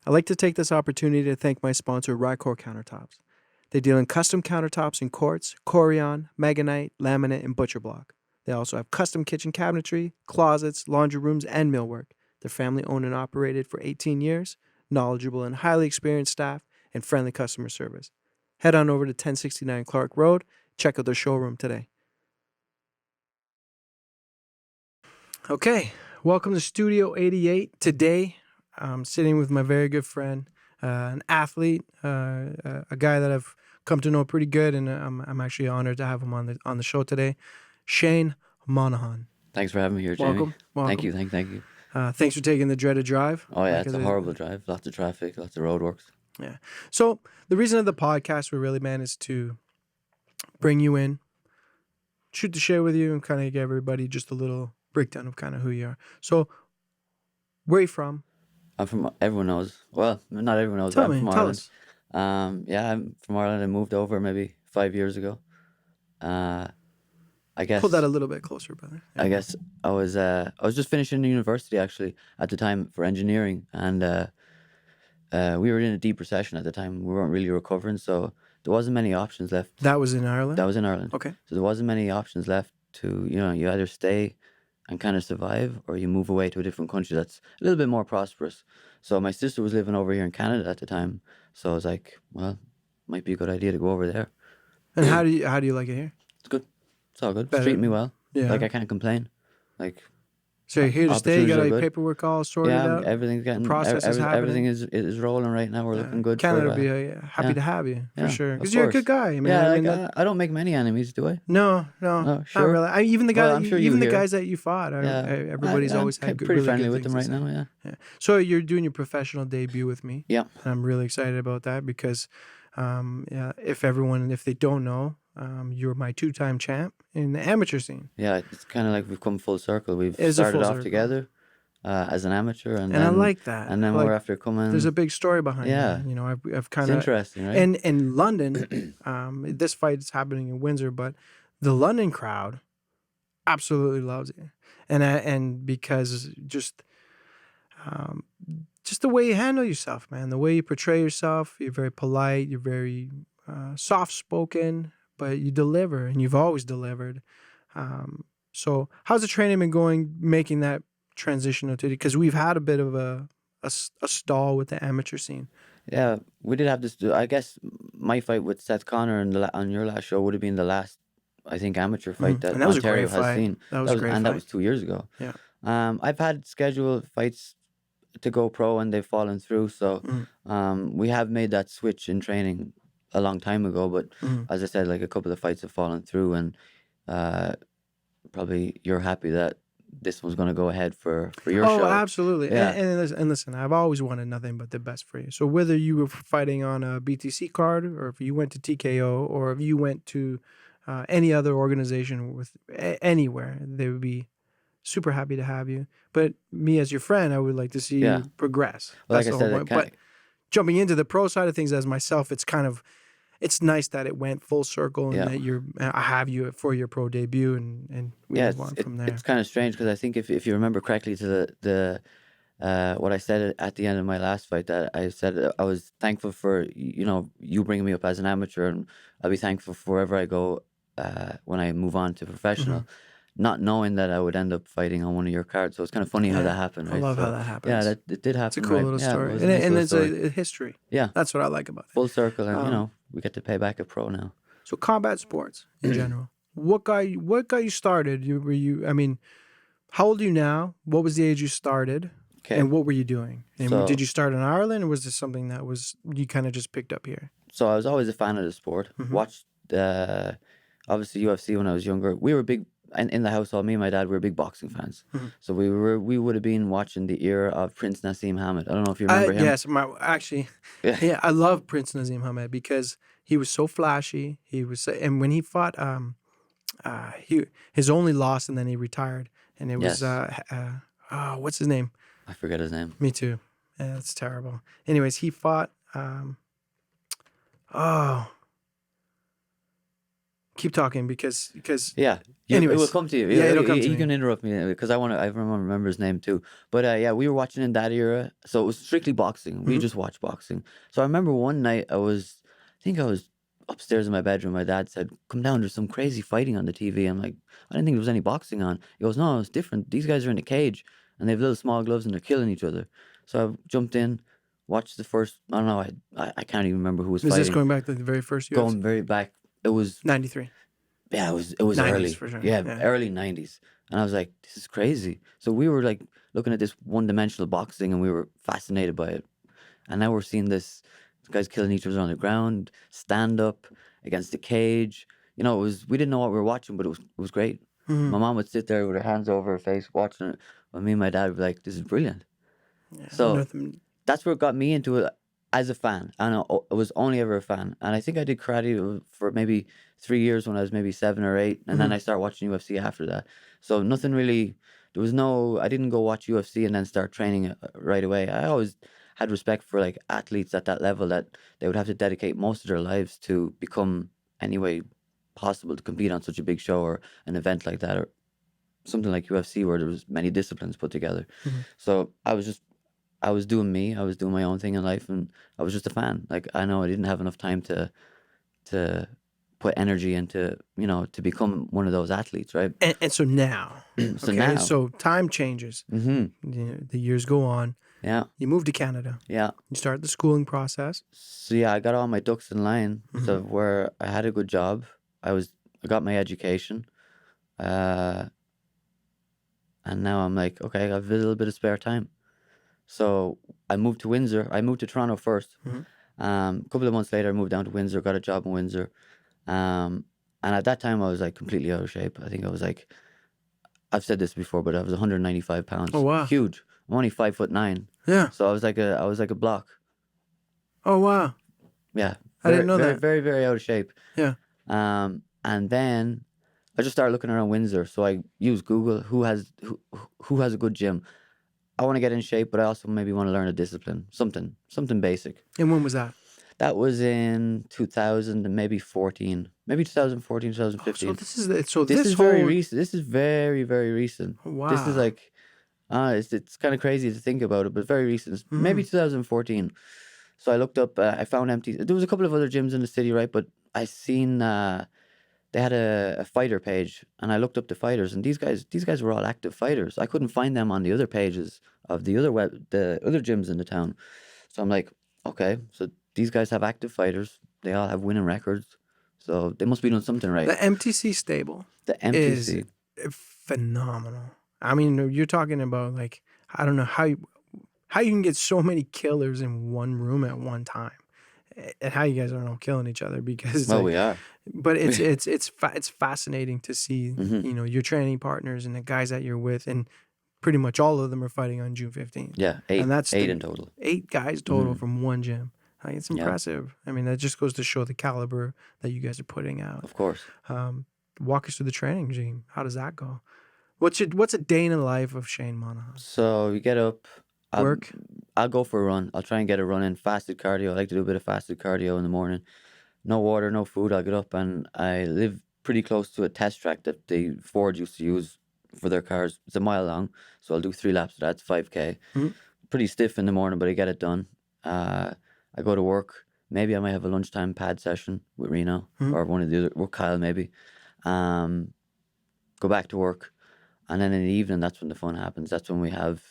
I'd like to take this opportunity to thank my sponsor, Rycor Countertops. They deal in custom countertops in quartz, Corian, Meganite, laminate, and butcher block. They also have custom kitchen cabinetry, closets, laundry rooms, and millwork. They're family owned and operated for 18 years, knowledgeable and highly experienced staff, and friendly customer service. Head on over to 1069 Clark Road. Check out their showroom today. Okay, welcome to Studio 88. Today, I'm sitting with my very good friend, an athlete, a guy that I've come to know pretty good, and I'm actually honored to have him on the show today, Shane Monoghan. Thanks for having me here, Jamie. Welcome. Thank you. Thank you. Thanks for taking the dreaded drive. Oh, yeah, it's a horrible drive. Lots of traffic, lots of roadworks. Yeah. So the reason of the podcast, really, man, is to bring you in, shoot the shit with you, and kind of give everybody just a little breakdown of kind of who you are. So, where are you from? I'm from, everyone knows. Well, not everyone knows, but I'm from Ireland. Yeah, I'm from Ireland. I moved over maybe 5 years ago. I guess... Pull that a little bit closer, brother. Yeah. I guess I was just finishing university, actually, at the time for engineering. And we were in a deep recession at the time. We weren't really recovering, so there wasn't many options left. That was in Ireland? That was in Ireland. Okay. So there wasn't many options left to, you either stay and kind of survive, or you move away to a different country that's a little bit more prosperous. So my sister was living over here in Canada at the time. So I was like, well, might be a good idea to go over there. And how do you like it here? It's good. It's all good. Better. It's treating me well. Yeah. Like, I can't complain. Like... So you're here to stay. You got your paperwork all sorted out. Yeah, everything's getting. The process is happening. Everything is rolling right now. We're looking good. Canada will be happy to have you for sure, because you're a good guy. I don't make many enemies, do I? No, sure. Not really. Even the guys, sure even the guys that you fought, everybody's always had good. Pretty really friendly good with them right now. Yeah. So you're doing your professional debut with me. Yeah. And I'm really excited about that because, if they don't know, you're my 2-time champ in the amateur scene. Yeah, it's kind of like we've come full circle. We've started off together as an amateur, and then, I like that. And then we're after coming. There's a big story behind it. Yeah, I've kind of interesting, right? And in London, this fight is happening in Windsor, but the London crowd absolutely loves it, and because just the way you handle yourself, man, the way you portray yourself, you're very polite, you're very soft spoken. But you deliver, and you've always delivered. So how's the training been going, making that transition to, because we've had a bit of a stall with the amateur scene. Yeah, we did have this. I guess my fight with Seth Connor on your last show would have been the last, I think, amateur fight that Ontario has seen. That was a great fight. And that was 2 years ago. Yeah. I've had scheduled fights to go pro, and they've fallen through. So we have made that switch in training a long time ago, but as I said, like, a couple of fights have fallen through, and probably you're happy that this one's going to go ahead for your show. Oh, absolutely. Yeah. And listen, I've always wanted nothing but the best for you. So whether you were fighting on a BTC card, or if you went to TKO, or if you went to any other organization with anywhere, they would be super happy to have you. But me as your friend, I would like to see you progress. Well, like I said, but jumping into the pro side of things as myself, it's nice that it went full circle, and that I have you for your pro debut, and we move on from there. It's kind of strange, because I think if you remember correctly to the what I said at the end of my last fight, that I said I was thankful for you bringing me up as an amateur, and I'll be thankful for wherever I go when I move on to professional. Not knowing that I would end up fighting on one of your cards. So it's kind of funny how that happened. Right? I love how that happens. Yeah, it did happen. It's a cool little story. And it's a history. Yeah. That's what I like about it. Full circle, and we get to pay back a pro now. So combat sports in general. What got you started? How old are you now? What was the age you started? Okay. And what were you doing? And did you start in Ireland, or was this something that you kind of just picked up here? So I was always a fan of the sport. Watched obviously UFC when I was younger. We were big. And in the household, me and my dad were big boxing fans. So we would have been watching the era of Prince Nassim Hamed. I don't know if you remember him. Yes, I love Prince Nassim Hamed because he was so flashy. And when he fought, his only loss, and then he retired. And it was what's his name? I forget his name. Me too. Yeah, that's terrible. Anyways, he fought. keep talking because Yeah, it will anyways, come to you. yeah, it'll come to You me. can interrupt me because I want to. I remember his name too. But yeah, we were watching in that era, so it was strictly boxing. We Mhm. just watched boxing. So I remember one night I think I was upstairs in my bedroom. My dad said, "Come down. There's some crazy fighting on the TV." I'm like, I didn't think there was any boxing on. He goes, "No, it's different. These guys are in a cage and they have little small gloves and they're killing each other." So I jumped in, watched the first. I don't know. I can't even remember who was Is this fighting. going back to the very first UFC? Going very back. It was 93. yeah, it was 90s early. for sure. Yeah, Yeah. early 90s. And I was like, this is crazy. So we were like looking at this one-dimensional boxing and we were fascinated by it. And now we're seeing this guys killing each other on the ground, stand up against the cage. We didn't know what we were watching, but it was great. Mhm. My mom would sit there with her hands over her face watching it. But me and my dad would be like, this is brilliant. Yeah. So Nothing. that's what got me into it as a fan. I was only ever a fan, and I think I did karate for maybe 3 years when I was maybe 7 or 8, and then Mhm. I started watching UFC after that. So nothing really. There was no. I didn't go watch UFC and then start training right away. I always had respect for like athletes at that level that they would have to dedicate most of their lives to become any way possible to compete on such a big show or an event like that or something like UFC where there was many disciplines put together. Mhm. So I was doing me. I was doing my own thing in life, and I was just a fan. Like I know I didn't have enough time to put energy into to become one of those athletes, right? And so now, So okay, now, so time changes. The years go on. yeah, You move to Canada. yeah. You start the schooling process. So yeah, I got all my ducks in line. So Mhm. where I had a good job, I got my education, uh, and now I'm like, okay, I have a little bit of spare time. So I moved to Windsor. I moved to Toronto first. Mhm. A couple of months later, I moved down to Windsor, got a job in Windsor. And at that time, I was like completely out of shape. I think I was like, I've said this before, but I was 195 Oh pounds, wow. huge. I'm only 5'9", Yeah. so I was like a block. Oh wow. Yeah, I didn't very, know very, that. very, very out of shape. Yeah. And then I just started looking around Windsor. So I used Google. Who has a good gym? I want to get in shape, but I also maybe want to learn a discipline, something basic. And when was that? That was in 2000 and maybe 14, maybe 2014, Oh, so 2015. this is the, so This this is very whole recent. This is very, very recent. This is wow. like, it's kind of crazy to think about it, but very recent. It's maybe Mhm. 2014. So I looked up, I found empty. There was a couple of other gyms in the city, right? But I seen they had a fighter page, and I looked up the fighters, and these guys were all active fighters. I couldn't find them on the other pages of the other gyms in the town. So I'm like, okay, so these guys have active fighters. They all have winning records. So they must be doing something right. The MTC stable The is MTC. phenomenal. I mean, you're talking about like I don't know how you can get so many killers in one room at one time, and how you guys aren't all killing each other because it's Well, like, we are. but it's fascinating to see Hmm. your training partners and the guys that you're with, and pretty much all of them are fighting on June 15th, Yeah, and that's eight the in total. 8 guys total Hmm. from one gym. Like it's Yeah, impressive. I mean, that just goes to show the caliber that you guys are putting out. of course. Walk us through the training regime. How does that go? What's a day in the life of Shane Monaghan? So you get up. I'll, Work. I'll go for a run. I'll try and get a run in. Fasted cardio. I like to do a bit of fasted cardio in the morning. No water, no food. I'll get up, and I live pretty close to a test track that the Ford used to use for their cars. It's a mile long, so I'll do 3 laps of that. It's 5K. Mhm. Pretty stiff in the morning, but I get it done. I go to work. Maybe I might have a lunchtime pad session with Reno Mhm. or one of the other, with Kyle maybe. Um, Go back to work, and then in the evening, that's when the fun happens. That's when we have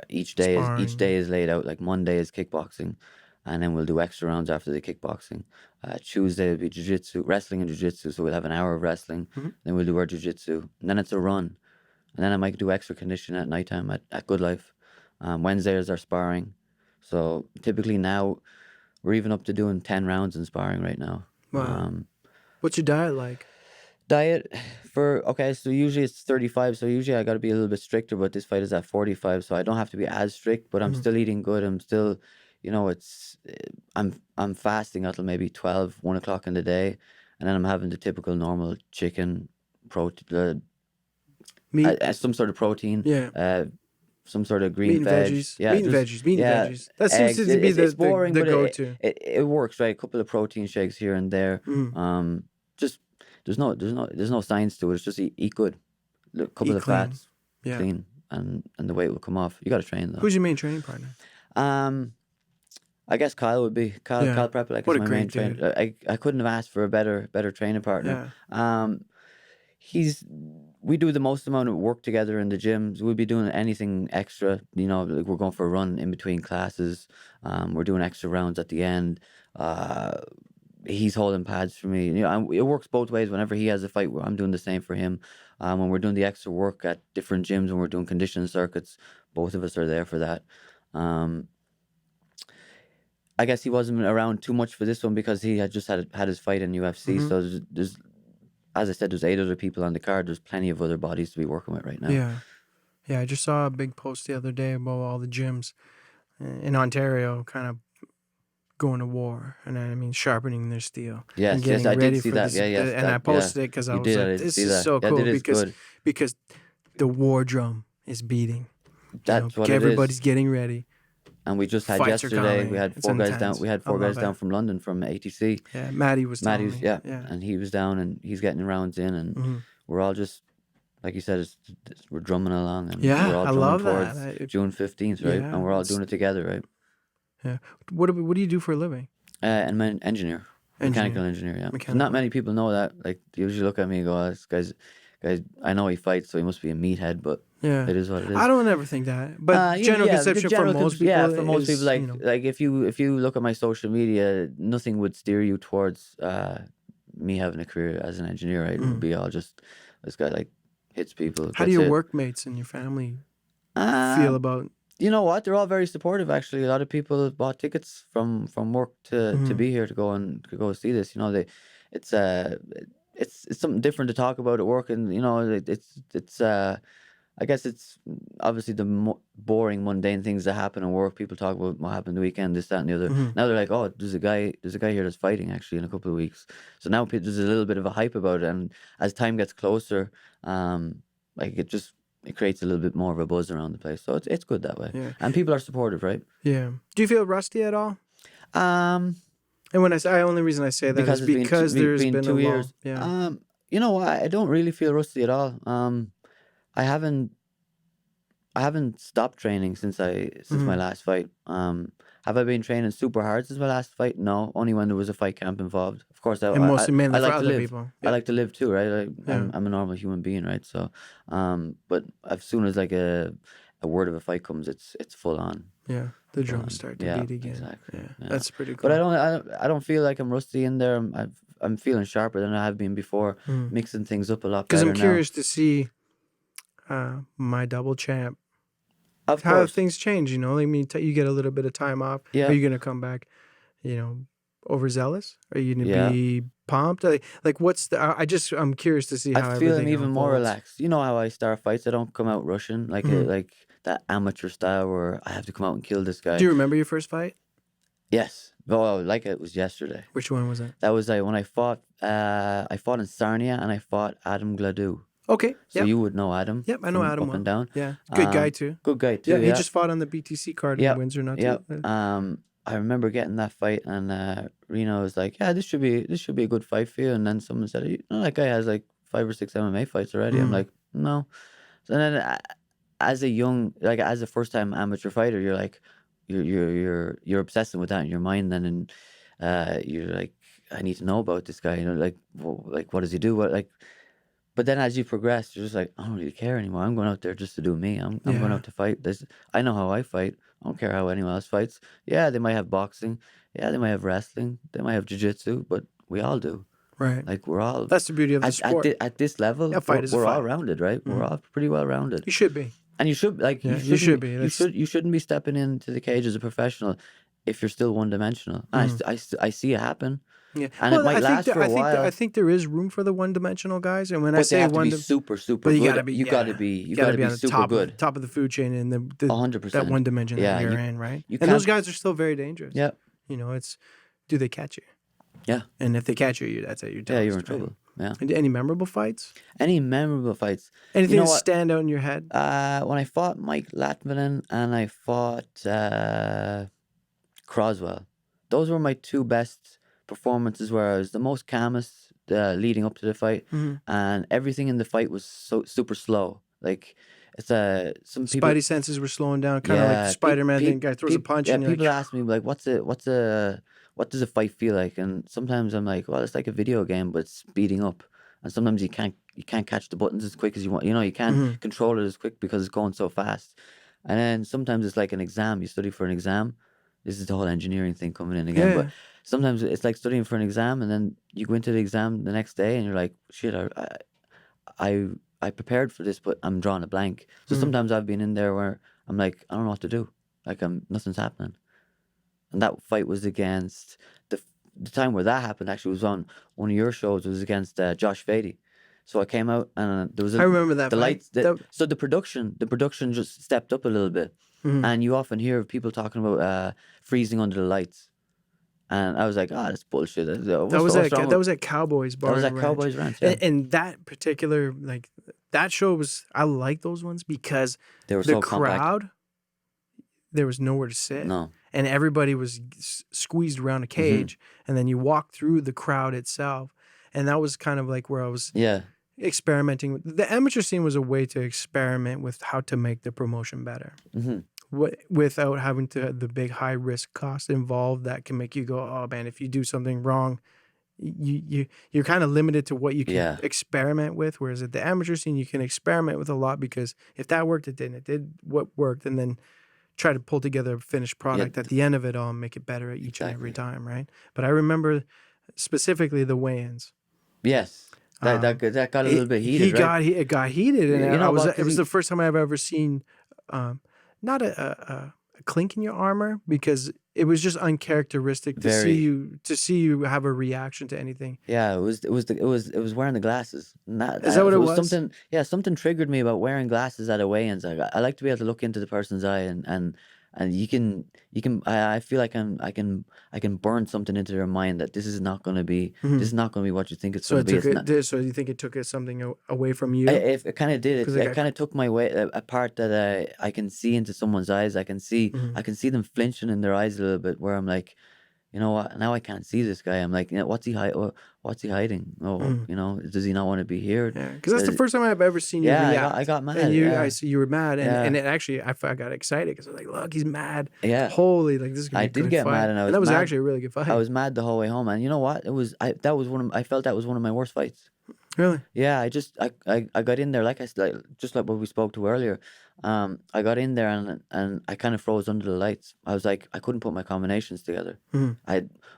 each Sparring. day is laid out. Like Monday is kickboxing, and then we'll do extra rounds after the kickboxing. Tuesday will be jiu-jitsu, wrestling and jiu-jitsu. So we'll have an hour of wrestling, Mhm. then we'll do our jiu-jitsu, and then it's a run, and then I might do extra conditioning at nighttime at Good Life. Wednesday is our sparring. So typically now we're even up to doing 10 rounds in sparring right now. Wow. Um, What's your diet like? Diet okay, so usually it's 35, so usually I got to be a little bit stricter, but this fight is at 45, so I don't have to be as strict, but I'm Mhm. still eating good. I'm still, it's I'm fasting until maybe 12, 1 o'clock in the day, and then I'm having the typical normal chicken, protein, Meat. some sort of protein, Yeah. some sort of Meat green and veg. veggies. Yeah, Meat and just veggies. Meat and yeah, veggies. That seems eggs. to be It's boring, the but go-to. it works, right? A couple of protein shakes here and there. Mhm. Just there's no science to it. It's just eat good, a couple Eat of clean. fats, Yeah. clean, and the weight will come off. You got to train though. Who's your main training partner? I guess Kyle would be Kyle. Yeah. Kyle Prepelec What is a my main great trainer. dude. I couldn't have asked for a better training partner. Yeah. We do the most amount of work together in the gyms. We'll be doing anything extra. You know, like we're going for a run in between classes. We're doing extra rounds at the end. He's holding pads for me. You know, and it works both ways. Whenever he has a fight, I'm doing the same for him. When we're doing the extra work at different gyms, when we're doing conditioning circuits, both of us are there for that. I guess he wasn't around too much for this one because he had just had his fight in UFC. Mhm. So there's, as I said, there's 8 other people on the card. There's plenty of other bodies to be working with right now. Yeah. Yeah, I just saw a big post the other day about all the gyms in Ontario kind of going to war, and I mean sharpening their steel Yes, and getting I ready did see for that. this. Yeah, yes, And I posted it because I you was did. I like, did "This see is that. so Yeah, cool," it is good. because the war drum is beating. That's what it is. Everybody's getting ready. And we just had Fights are yesterday. coming. We had It's 4 guys down. intense. We had I 4 guys love down it. from London from ATC. Yeah, Maddie was telling me. Yeah, Yeah. and he was down and he's getting rounds in, and Mhm. we're all just like you said, we're drumming along, and Yeah, we're all I drumming love towards that. June 15th, right? Yeah, And we're all doing it together, right? Yeah. What do you do for a living? And I'm an engineer, mechanical engineer. Yeah, Mechanical. Not many people know that. Like they usually look at me and go, oh, "This guy's, I know he fights, so he must be a meathead." But Yeah, it is what it is. I don't ever think that, but general conception for most people. Yeah, for most people, is, like if you look at my social media, nothing would steer you towards me having a career as an engineer. Right? It would be all just this guy like hits people. How do your workmates and your family feel about? You know what? They're all very supportive. Actually, a lot of people bought tickets from work to be here to go see this. You know, it's something different to talk about at work, and you know, it's I guess it's obviously the boring, mundane things that happen at work. People talk about what happened the weekend, this, that, and the other. Now they're like, oh, there's a guy here that's fighting actually in a couple of weeks. So now there's a little bit of a hype about it, and as time gets closer, like it creates a little bit more of a buzz around the place. So it's good that way. Yeah. And people are supportive, right? Yeah. Do you feel rusty at all? Um, And when the only reason I say that is because there's been 2 a years. Yeah. You know what? I don't really feel rusty at all. I haven't stopped training since my last fight. Have I been training super hard since my last fight? No, only when there was a fight camp involved. Of course, And mostly mainly I for like to other live. people. I like to live too, right? Yeah. I'm a normal human being, right? So, but as soon as like a word of a fight comes, it's full on. Yeah, the drums start to beat again. Exactly. Yeah, that's pretty cool. But I don't feel like I'm rusty in there. I'm feeling sharper than I have been before, mixing things up a lot better Because I'm now. curious to see my double champ. Of how course. things change, you know. I mean, you get a little bit of time off. Yeah. Are you gonna come back, overzealous? Are you gonna be pumped? Like what's the? I'm curious to see how I feel everything even more unfolds. relaxed. You know how I start fights? I don't come out rushing like like that amateur style where I have to come out and kill this guy. Do you remember your first fight? Yes. Oh, like it was yesterday. Which one was that? That was like when I fought in Sarnia and I fought Adam Gladue. Okay. So you would know Adam. Yep, I know Adam up and down. Yeah, good guy too. Good guy too. Yeah, Yeah, he just fought on the BTC card in Windsor, not too. I remember getting that fight, and Reno was like, "Yeah, this should be a good fight for you." And then someone said, "You know, that guy has like 5 or 6 MMA fights already." I'm like, "No." So then, as a first time amateur fighter, you're like, you're obsessing with that in your mind. Then, and you're like, "I need to know about this guy." You know, like what does he do? But then as you progress, you're just like, I don't really care anymore. I'm going out there just to do me. I'm going out to fight. I know how I fight. I don't care how anyone else fights. Yeah, they might have boxing. Yeah, they might have wrestling. They might have jiu-jitsu, but we all do. Right. Like we're all. That's the beauty of the sport. At this level, we're all rounded, right? We're all pretty well rounded. You should be. And you should you should be. You shouldn't be stepping into the cage as a professional if you're still one-dimensional. And I see it happen. Yeah, and it might last for a while. I think there is room for the one-dimensional guys, and when I say they have to be super but good, you gotta be on super good, top of the food chain, and the 100%. that one dimension that you're in, right? And those guys are still very dangerous. Yeah, you know, do they catch you? Yeah, and if they catch you, that's it. You're toast, you're in trouble. Yeah. And any memorable fights? Anything that stand out in your head? When I fought Mike Latvanen and I fought Croswell, those were my 2 best performances where I was the most calmest, leading up to the fight, and everything in the fight was so super slow. Like it's some people. Spidey senses were slowing down, kind of like Spider-Man. Then guy throws a punch, and you're people like, ask me like, what does a fight feel like? And sometimes I'm like, well, it's like a video game, but it's speeding up. And sometimes you can't catch the buttons as quick as you want. You know, you can't control it as quick because it's going so fast. And then sometimes it's like an exam. You study for an exam. This is the whole engineering thing coming in again. Yeah. But sometimes it's like studying for an exam, and then you go into the exam the next day, and you're like, shit, I prepared for this, but I'm drawing a blank. So sometimes I've been in there where I'm like, I don't know what to do. Like nothing's happening. And that fight was against the time where that happened. Actually, was on one of your shows. It was against Josh Fady. So I came out and there was I remember that the fight. lights. So the production just stepped up a little bit, and you often hear people talking about freezing under the lights. And I was like, that's bullshit. That was at Cowboys Bar. That was at and Cowboys Ranch. Yeah. And that particular that show was, I like those ones because They were the so compact. crowd, there was nowhere to sit. No. And everybody was squeezed around a cage, and then you walk through the crowd itself, and that was kind of like where I was experimenting with. The amateur scene was a way to experiment with how to make the promotion better. Without having to the big high risk cost involved that can make you go, oh man, if you do something wrong, you're kind of limited to what you can experiment with. Whereas at the amateur scene, you can experiment with a lot, because if that worked, it didn't. It did what worked, and then try to pull together a finished product at the end of it all and make it better each and every time, right? But I remember specifically the weigh-ins. Yes. That got a little bit heated, right? It got heated, and it was he- the first time I've ever seen not a clink in your armor, because it was just uncharacteristic to see you have a reaction to anything. Yeah, it was wearing the glasses. Is that what it was? Something triggered me about wearing glasses at a weigh-ins. I like to be able to look into the person's eye, and you can I feel like I can burn something into their mind that this is not going to be what you think it's going to be. So you think it took something away from you? It kind of did. It kind of took my way a part that I can see into someone's eyes. I can see them flinching in their eyes a little bit, where I'm like, you know what? Now I can't see this guy. I'm like, what's he hiding? Oh, does he not want to be here? Yeah, because that's the first time I've ever seen you react. I got mad. And I see you were mad, and it actually I got excited because I was like, look, he's mad. Yeah, holy, like this is gonna be a good get fight. mad, and that was actually a really good fight. I was mad the whole way home, and you know what? I felt that was one of my worst fights. Really? Yeah, I got in there like just like what we spoke to earlier. I got in there and I kind of froze under the lights. I was like, I couldn't put my combinations together.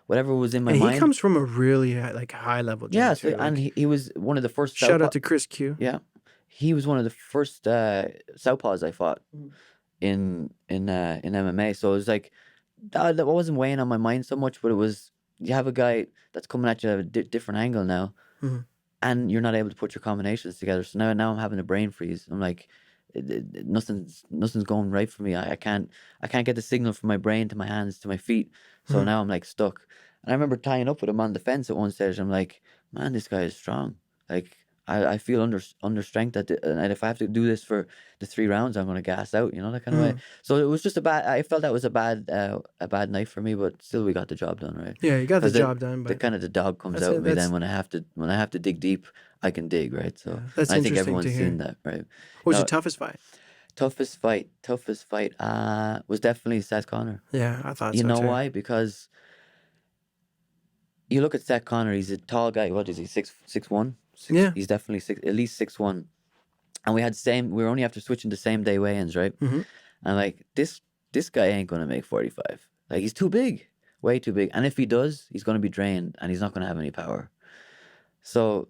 Whatever was in my mind. He comes from a really high level gym. Yeah, and he was one of the first. Shout out to Chris Q. Yeah, he was one of the first southpaws I fought in MMA. So it was like that wasn't weighing on my mind so much, but it was, you have a guy that's coming at you at a different angle now. And you're not able to put your combinations together. So now I'm having a brain freeze. I'm like, nothing's going right for me. I can't get the signal from my brain to my hands to my feet. So now I'm like stuck. And I remember tying up with him on the fence at one stage. I'm like, man, this guy is strong. Like I feel under strength and if I have to do this for the 3 rounds, I'm gonna gas out. That kind of way. So it was just I felt that was a bad night for me, but still we got the job done, right? Yeah, you got the job done. But the dog comes out of me then when I have to dig deep, I can dig, right? So that's I think interesting everyone's to hear. seen that, right? What was your toughest fight? Toughest fight was definitely Seth Connor. Yeah, I thought so You know too. why? Because you look at Seth Connor, he's a tall guy. What is he? 6'1"? Yeah. He's definitely at least 6'1". And we were only after switching to same day weigh-ins, right? And like this guy ain't gonna make 45. Like he's too big. Way too big. And if he does, he's gonna be drained and he's not gonna have any power. So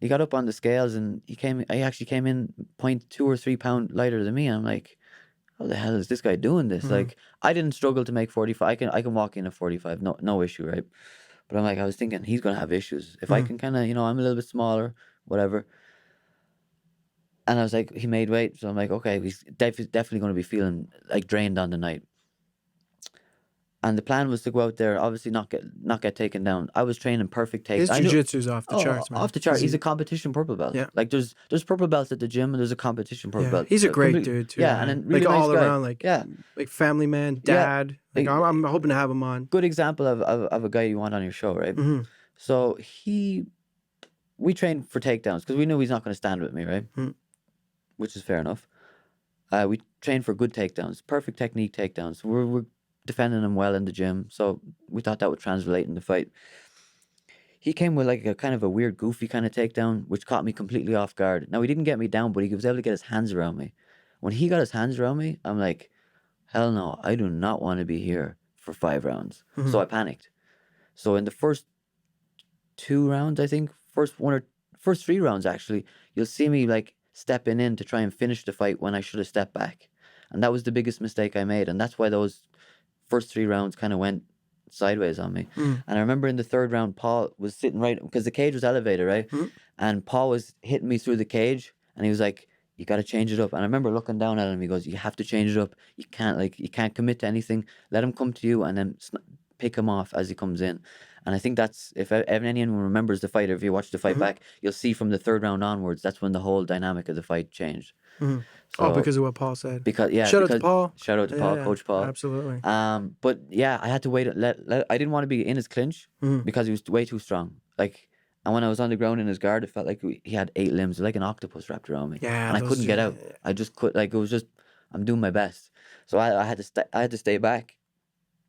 he got up on the scales and he actually came in 0.2 or 3 pound lighter than me. And I'm like, how the hell is this guy doing this? Like I didn't struggle to make 45. I can walk in at 45, no issue, right? But I'm like, I was thinking he's gonna have issues. If I can kind of, I'm a little bit smaller, whatever. And I was like, he made weight, so I'm like, okay, he's definitely gonna be feeling like drained on the night. And the plan was to go out there, obviously not get taken down. I was training perfect takes. His jiu-jitsu's off the charts, man. Off the chart. He's a competition purple belt. Yeah. Like there's purple belts at the gym and there's a competition purple belt. He's a great dude too. Yeah, man. and then really like nice all guy. around, like family man, dad. Like I'm hoping to have him on. Good example of a guy you want on your show, right? So he we trained for takedowns because we knew he's not going to stand with me, right? Which is fair enough. We trained for good takedowns, perfect technique takedowns. We're defending him well in the gym, so we thought that would translate in the fight. He came with like a kind of a weird, goofy kind of takedown, which caught me completely off guard. Now, he didn't get me down, but he was able to get his hands around me. When he got his hands around me, I'm like, hell no, I do not want to be here for 5 rounds. So I panicked. So in the first 2 rounds, I think, first 3 rounds actually, you'll see me like stepping in to try and finish the fight when I should have stepped back. And that was the biggest mistake I made. And that's why those first 3 rounds kind of went sideways on me. And I remember in the 3rd round, Paul was sitting right, because the cage was elevated, right? And Paul was hitting me through the cage, and he was like, you got to change it up. And I remember looking down at him, he goes, you have to change it up. You can't commit to anything. Let him come to you and then pick him off as he comes in. And I think that's, if anyone remembers the fight, or if you watch the fight back, you'll see from the 3rd round onwards, that's when the whole dynamic of the fight changed. So, because of what Paul said. Shout out to Paul. Shout out to Paul, Coach Paul. Absolutely. But yeah, I had to wait. I didn't want to be in his clinch because he was way too strong. Like, and when I was on the ground in his guard, it felt like he had 8 limbs, like an octopus wrapped around me. Yeah, and I couldn't get out. I just could. Like, it was just, I'm doing my best. So I had to stay back,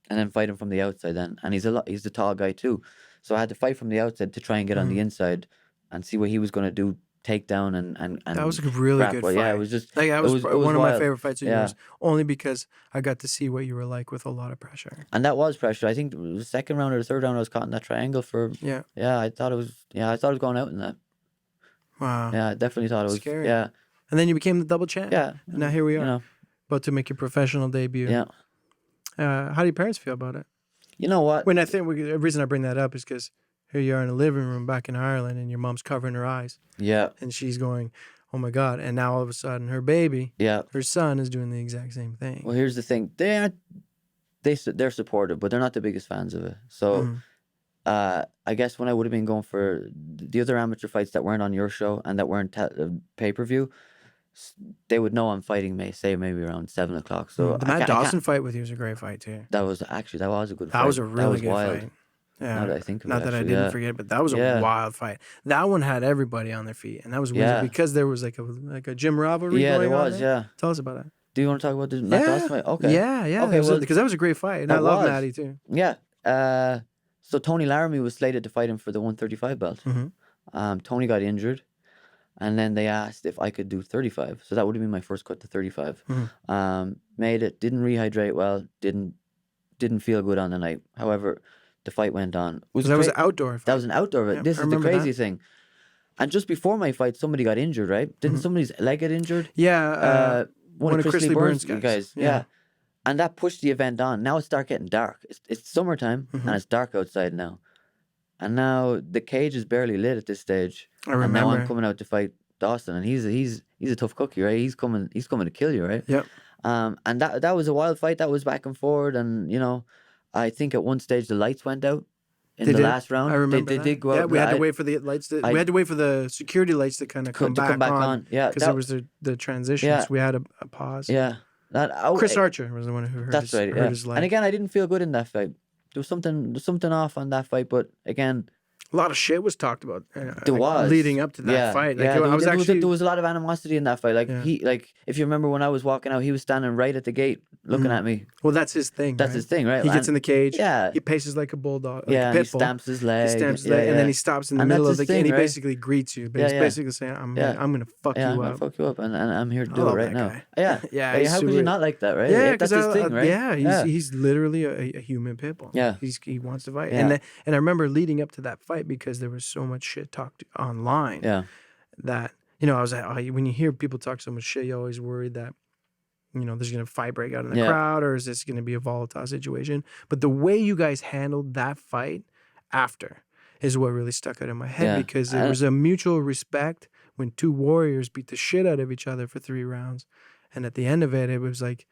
and then fight him from the outside. Then, and he's a tall guy too, so I had to fight from the outside to try and get on the inside, and see what he was going to do. Takedown and that was a really good fight. Yeah, it was just like that was one of my favorite fights of yours. Only because I got to see what you were like with a lot of pressure. And that was pressure. I think the 2nd round or the 3rd round, I was caught in that triangle for. Yeah. I thought it was going out in that. Wow. Yeah, I definitely thought it was scary. Yeah. And then you became the double champ. Yeah. And now here we are, about to make your professional debut. Yeah. How do your parents feel about it? You know what? When I think the reason I bring that up is because here you are in a living room back in Ireland, and your mom's covering her eyes. Yeah. And she's going, oh my God. And now all of a sudden her baby, her son, is doing the exact same thing. Well, here's the thing. They're supportive, but they're not the biggest fans of it. So I guess when I would have been going for the other amateur fights that weren't on your show and that weren't pay-per-view, they would know I'm fighting maybe around 7 o'clock. So the Matt Dawson fight with you was a great fight too. That was a good fight. That was a really good wild fight. Yeah. Now that I think of Not it, that I actually, didn't forget, but that was a wild fight. That one had everybody on their feet, and that was Windsor because there was like a gym rivalry going on. Yeah, there was. Yeah. Tell us about that. Do you want to talk about the Matt Dawson fight? Okay. Yeah. Okay, because that was a great fight, and I love Matty too. Yeah. So Tony Laramie was slated to fight him for the 135 belt. Tony got injured, and then they asked if I could do 35. So that would have been my first cut to 35. Made it. Didn't rehydrate well. Didn't feel good on the night. However, the fight went on. That was an outdoor fight. That was an outdoor fight. Yeah, this is the crazy thing. And just before my fight, somebody got injured, right? Didn't somebody's leg get injured? Yeah. One of Chris Burns guys. Yeah. And that pushed the event on. Now it started getting dark. It's summertime, and it's dark outside now. And now the cage is barely lit at this stage. I remember. And now I'm coming out to fight Dawson, and he's a tough cookie, right? He's coming to kill you, right? Yep. And that was a wild fight. That was back and forward, and I think at one stage the lights went out in the last round. I remember they did go out. Yeah, we had to wait for the lights. We had to wait for the security lights to kind of come back on. Yeah, because there was the transition. Yeah. So we had a pause. Yeah, Chris Archer was the one who hurt his leg. And again, I didn't feel good in that fight. There was something off on that fight, but again, a lot of shit was talked about. There was leading up to that fight. There was a lot of animosity in that fight. If you remember when I was walking out, he was standing right at the gate looking at me. Well, that's his thing. That's his thing, right? He gets in the cage. Yeah. He paces like a bulldog. Like yeah. a pit He bull. stamps his leg. And then he stops in the middle of the game. He right? basically greets you. But he's basically saying, "I'm gonna fuck you up. I'm gonna fuck you up, and I'm here to do it right now." Guy. Yeah. Yeah. How could you not like that, right? Yeah, that's his thing, right? Yeah. He's literally a human pit bull. Yeah. He wants to fight. Yeah. And I remember leading up to that fight because there was so much shit talked online. Yeah. That I was when you hear people talk so much shit, you're always worried that there's going to fight break out in the crowd, or is this going to be a volatile situation? But the way you guys handled that fight after is what really stuck out in my head because there was a mutual respect when two warriors beat the shit out of each other for 3 rounds. And at the end of it, it was like,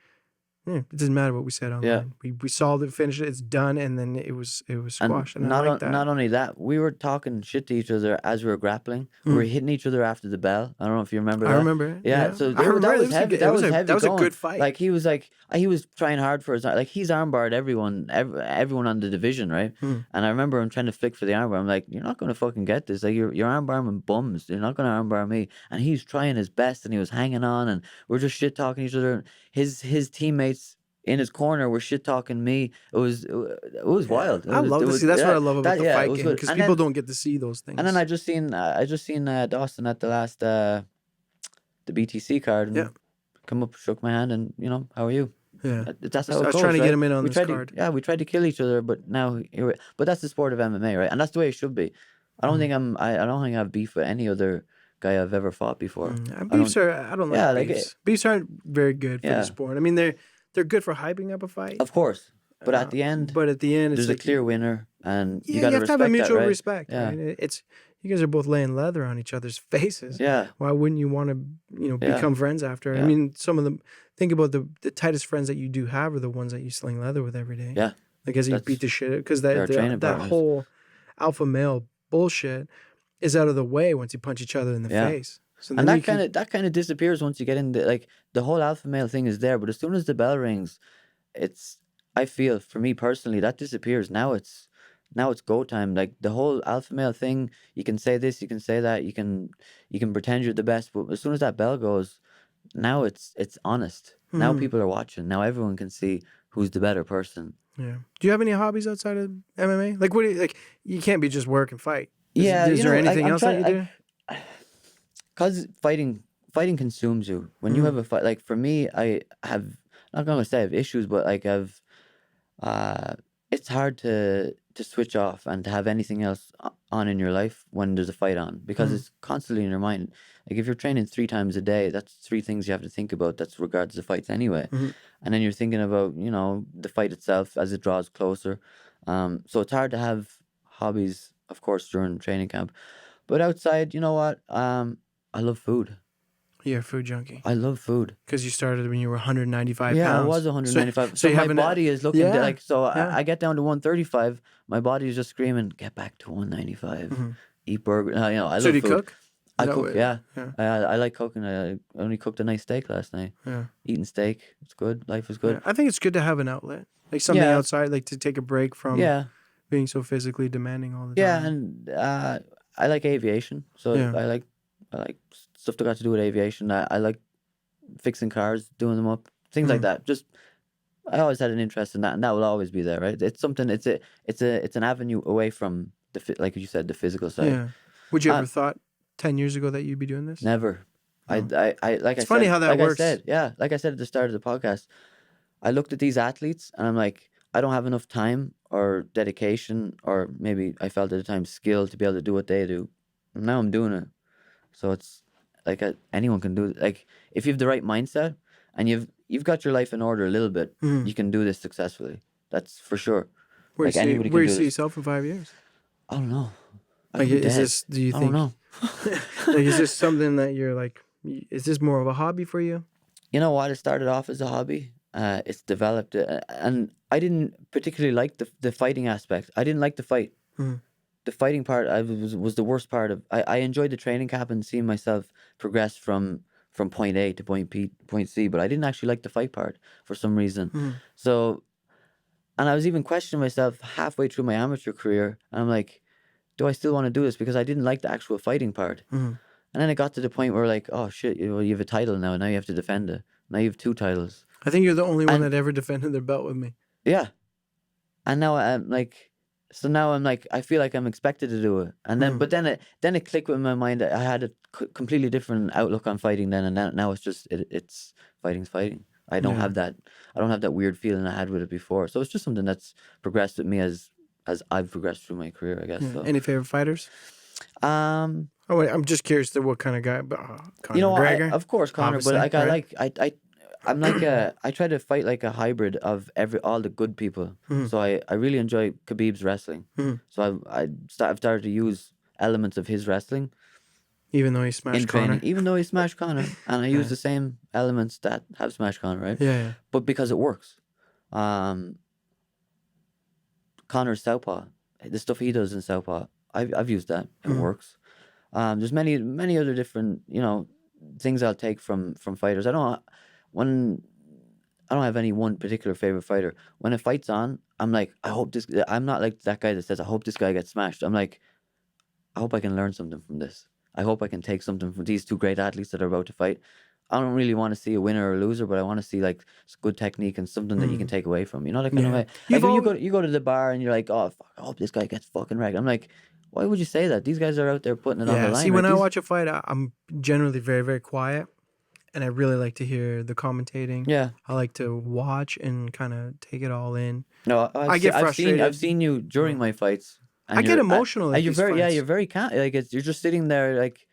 Yeah, it doesn't matter what we said online. We solved it, finished it, it's done, and then it was And squashed. And I like that. not only that, we were talking shit to each other as we were grappling. We were hitting each other after the bell. I don't know if you remember I that. remember it. Yeah, Yeah, so I remember that it. was heavy. That was a going. good fight. Like he was trying hard for his, like he's armbarred everyone on the division, right? And I remember him trying to flick for the armbar. I'm like, you're not gonna fucking get this. Like you're armbarring bums. You're not gonna armbar me. And he's trying his best, and he was hanging on, and we're just shit talking each other. His teammates in his corner were shit talking me. It was wild. I love to see. That's what I love about the it fight was game, good. because And people then don't get to see those things. and then I just seen Dawson at the last the BTC card, and Yeah. come up, shook my hand, and how are you? Yeah. That's how I it was goes, trying to get right? him in on we this tried card. we tried to kill each other, but now but that's the sport of MMA, right? And that's the way it should be. I don't think I don't think I have beef with any other guy I've ever fought before. Beefs are. I don't like Yeah, like beefs. Beefs aren't very good for Yeah. the sport. I mean, they're good for hyping up a fight. Of course, but at the end, But at the end, it's there's like, a clear winner, and yeah, you got have to have a respect mutual that, right? respect. Yeah. Right? It's you guys are both laying leather on each other's faces. Yeah. Why wouldn't you want to Yeah. become friends after? I Yeah. mean, some of them. Think about the tightest friends that you do have are the ones that you sling leather with every day. Yeah. Like as you That's- beat the shit because they're training that partners. whole alpha male bullshit is out of the way once you punch each other in the Yeah. face. So And then that kind of disappears once you get into, like, the whole alpha male thing is there, but as soon as the bell rings, I feel, for me personally, that disappears. Now it's go time. Like the whole alpha male thing, you can say this, you can say that, you can pretend you're the best, but as soon as that bell goes, now it's honest. Now people are watching. Now everyone can see who's the better person. Yeah. Do you have any hobbies outside of MMA? Like, what do you like? You can't be just work and fight. Is there anything else that you do? Because fighting consumes you. When you have a fight, like for me, I have, not gonna say I have issues, but like it's hard to switch off and to have anything else on in your life when there's a fight on, because it's constantly in your mind. Like if you're training 3 times a day, that's 3 things you have to think about. That's regards to fights anyway. And then you're thinking about the fight itself as it draws closer. So it's hard to have hobbies, of course, during training camp. But outside, you know what? I love food. You're a food junkie. I love food. Because you started when you were 195 Yeah, pounds. I was 195. So So, you my haven't- body is looking Yeah, like, so yeah. I get down to 135. My body is just screaming, get back to 195. Eat burger. I So love do you food. cook? I Is that cook, what- yeah. yeah. I like cooking. I only cooked a nice steak last night. Yeah. Eating steak, it's good. Life is good. Yeah. I think it's good to have an outlet. Like something Yeah. outside, like to take a break from Yeah, being so physically demanding all the time. yeah, and I like aviation. So Yeah. I like stuff that got to do with aviation. I like fixing cars, doing them up, things like that. Just I always had an interest in that, and that will always be there, right? It's something. It's an avenue away from like you said, the physical side. Yeah. Would you ever thought 10 years ago that you'd be doing this? Never. I like. It's I funny said, how that like works. I said, yeah, like I said at the start of the podcast, I looked at these athletes and I'm like, I don't have enough time or dedication, or maybe I felt at the time skill to be able to do what they do. And now I'm doing it. So it's like anyone can do it. Like if you have the right mindset and you've got your life in order a little bit, you can do this successfully. That's for sure. Where like you see, anybody where can you do see this. yourself in 5 years? I don't know. I Like, could be is dead. this? Do you I think? don't know. Like, is this something that you're like? Is this more of a hobby for you? You know what? It started off as a hobby. It's developed, and I didn't particularly like the fighting aspect. I didn't like the fight. The fighting part was the worst part of. I enjoyed the training camp and seeing myself progress from point A to point C, but I didn't actually like the fight part for some reason. So, and I was even questioning myself halfway through my amateur career, and I'm like, do I still want to do this? Because I didn't like the actual fighting part. And then it got to the point where like, oh shit, you have a title now. Now you have to defend it. Now you have 2 titles. I think you're the only one And- that ever defended their belt with me. Yeah. And now I'm like, so now I'm like, I feel like I'm expected to do it. And then, but then it clicked with my mind. I had a completely different outlook on fighting then, and now it's just it's fighting's fighting. I don't have that. I don't have that weird feeling I had with it before. So it's just something that's progressed with me as I've progressed through my career, I guess. So. Any favorite fighters? Um, Oh wait, I'm just curious to what kind of guy. Conor you know, McGregor. of course, Conor, but obviously, like right? I'm like I try to fight like a hybrid of all the good people. So I really enjoy Khabib's wrestling. So I've started to use elements of his wrestling. Even though he in smashed training, Connor. even though he smashed Connor, and I use Yeah. the same elements that have smashed Connor, right? Yeah. But because it works. Connor's southpaw, the stuff he does in southpaw, I've used that. It Mm. works. There's many other different things I'll take from fighters. I don't have any one particular favorite fighter. When a fight's on, I'm like, I hope this. I'm not like that guy that says, I hope this guy gets smashed. I'm like, I hope I can learn something from this. I hope I can take something from these two great athletes that are about to fight. I don't really want to see a winner or a loser, but I want to see like good technique and something that you can take away from. You know that kind of Yeah. way. You've Like when always, you go to the bar and you're like, oh fuck, I hope this guy gets fucking wrecked. I'm like, why would you say that? These guys are out there putting it on the yeah. line, See, right? when I watch a fight, I'm generally very, very quiet, and I really like to hear the commentating. Yeah. I like to watch and kind of take it all in. No, I get I've frustrated. seen you during my fights. And I get emotional at you're these very fights. you're very calm. Like you're just sitting there like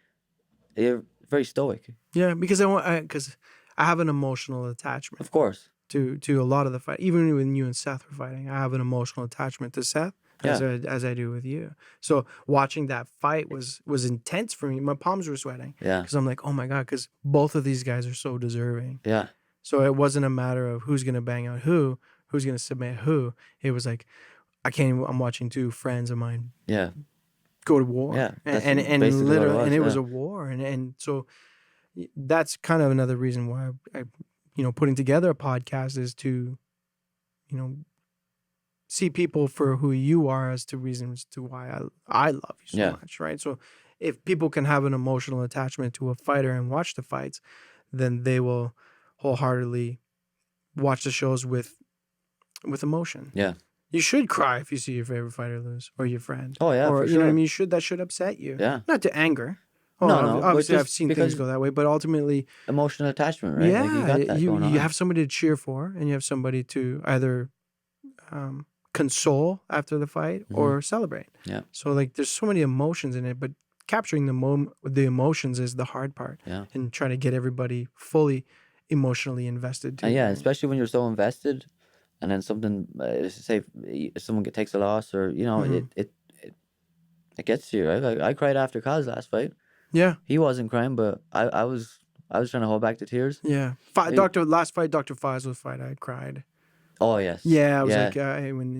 you're very stoic. Yeah, because I have an emotional attachment Of course. to a lot of the fight. Even when you and Seth were fighting, I have an emotional attachment to Seth as I do with you. So watching that fight was intense for me. My palms were sweating. Yeah. Because I'm like, oh my God, because both of these guys are so deserving. Yeah. So it wasn't a matter of who's gonna bang out who's gonna submit who. It was like I'm watching two friends of mine Yeah. go to war. Yeah. That's And basically what literally, and it was yeah. a war, and so that's kind of another reason why I putting together a podcast is to, see people for who you are as to reasons to why I love you so much, right? So if people can have an emotional attachment to a fighter and watch the fights, then they will wholeheartedly watch the shows with emotion. Yeah. You should cry if you see your favorite fighter lose or your friend. Oh yeah, or for you know what I sure. mean. That should upset you. Yeah. Not to anger. Oh, No, but obviously I've just seen things because go that way, but ultimately, emotional attachment, right? Like you yeah, got that going on. you have somebody to cheer for, and you have somebody to either console after the fight or celebrate. Yeah. So like, there's so many emotions in it, but capturing the emotions is the hard part. Yeah. And trying to get everybody fully emotionally invested too. Yeah, right? especially when you're so invested, and then something, say, if someone takes a loss, or it gets to you, right? Like I cried after Kaz's last fight. Yeah. He wasn't crying, but I was trying to hold back the tears. Yeah. Last fight, Dr. Faisal's fight, I cried. Oh yes. Yeah, I was like, when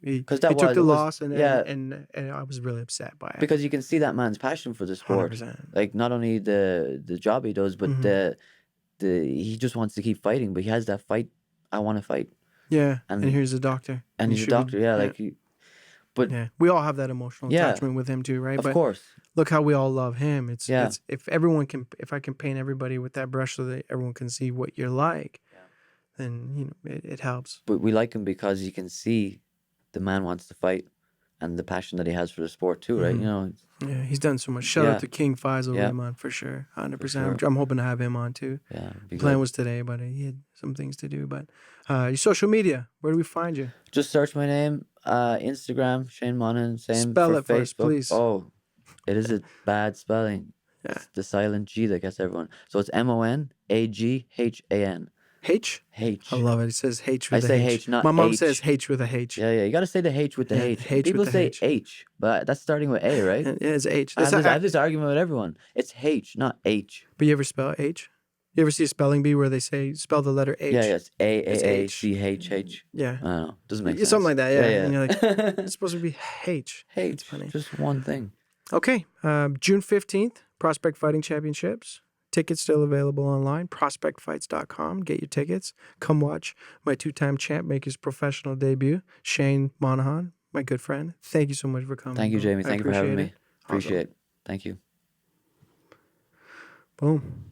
he took the loss, and I was really upset by it. Because you can see that man's passion for the sport. 100%. Like not only the job he does, but he just wants to keep fighting. But he has that fight. I want to fight. Yeah, and here's a doctor. And he's a doctor. But yeah, we all have that emotional attachment with him too, right? Of course. Look how we all love him. It's if I can paint everybody with that brush so that everyone can see what you're like, then it helps. But we like him because you can see the man wants to fight, and the passion that he has for the sport too, right? Yeah, he's done so much. Shout out to King Faisal Rahman for sure, 100%. I'm hoping to have him on too. Yeah, the plan was today, but he had some things to do. But your social media, where do we find you? Just search my name, Instagram, Shane Monaghan. Same Spell for it Facebook. first, please. Oh, it is a bad spelling. Yeah. It's the silent G that gets everyone. So it's Monaghan. H? H. I love it. It says H with I a say H. H, not My mom H. says H with a H. Yeah, you got to say the H with the H. H People with the say H. but that's starting with A, right? Yeah, it's H. I have this argument with everyone. It's H, not H. But you ever spell H? You ever see a spelling bee where they say spell the letter H? Yeah, it's It's H. A-C-H-H. Yeah. I don't know. Doesn't make sense. Something like that, yeah. And you're like, Yeah. it's supposed to be H. H. It's funny. Just one thing. Okay. June 15th, Prospect Fighting Championships. Tickets still available online, prospectfights.com. Get your tickets. Come watch my two-time champ make his professional debut, Shane Monaghan, my good friend. Thank you so much for coming. Thank you, bro. Jamie. I Thank you for having appreciate me. it. Appreciate Awesome. it. Thank you. Boom.